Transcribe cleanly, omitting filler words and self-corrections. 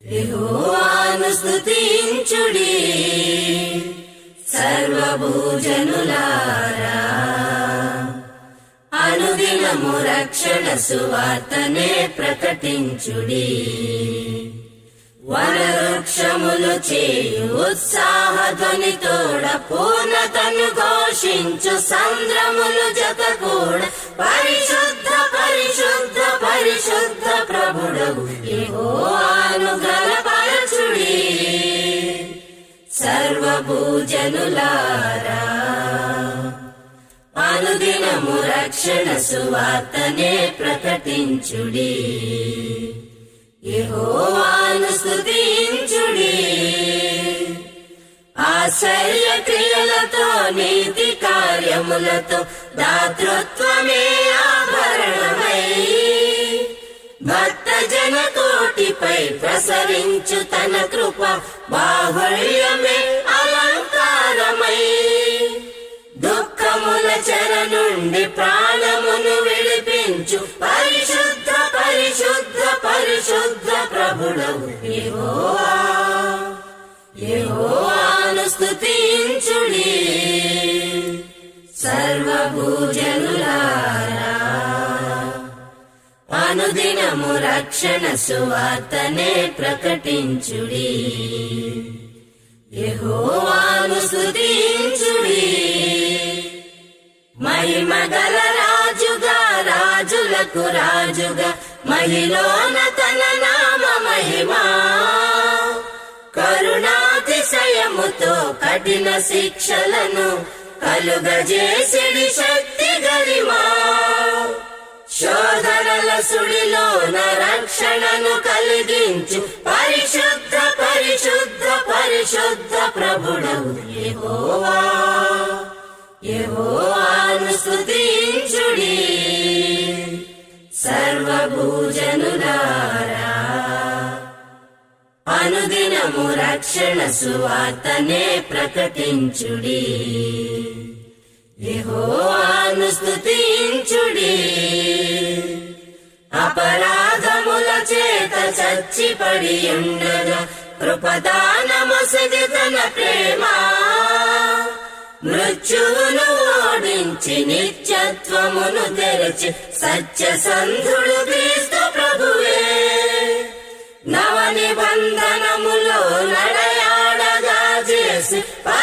యెహోవాను స్తుతించుడి సర్వభూజనులారా, అనుదినము రక్షణ సువార్తనే ప్రకటించుడి. వనవృక్షములు చేయు ఉత్సాహధ్వనితోడ పూర్ణతను ఘోషించు సంద్రములు జతకూడ పరిశుద్ధ పరిశుద్ధ పరిశుద్ధ ప్రభుడవు యెహోవాను గణపరచుడి సర్వభూజనులారా, అనుదినము రక్షణ సువార్తనే ప్రకటించుడి. యెహోవాను స్తుతించుడి. ఆశ్చర్య క్రియలతో నీతి కార్యములతో దాతృత్వమే ఆభరణమై భక్త జన కోటిపై ప్రసరించు తన కృప బాహుళ్యమే అలంకారమై దుఃఖముల చెర నుండి ప్రాణమును విడిపించు పరిశుద్ధ పరిశుద్ధ పరిశుద్ధ ప్రభుడవు యెహోవా. యెహోవాను స్తుతించుడి సర్వభూజనులారా, అనుదినము రక్షణ సువార్తనే ప్రకటించుడి. యెహోవాను స్తుతించుడి. మహిమగల రాజుగా రాజులకు రాజుగా మహిలోన తన నామ మహిమా కరుణాతిశయముతో కఠిన శిక్షలను కలుగజేసిడి శక్తి గరిమా శోధనల సుడిలోన రక్షణను కలిగించు పరిశుద్ధ పరిశుద్ధ పరిశుద్ధ ప్రభుడవు యెహోవా. యెహోవాను స్తుతించుడి సర్వభూజనులారా, అనుదినము రక్షణ సువార్తనే ప్రకటించుడి. యెహోవాను స్తుతించుడి. అపరాధముల చేత చచ్చిపడి ఉండగా కృపదానమొసగి తన ప్రేమ మృత్యువును ఓడించి నిత్యత్వమును తెరచి సత్య సంధుడు క్రీస్తు ప్రభువే. నవ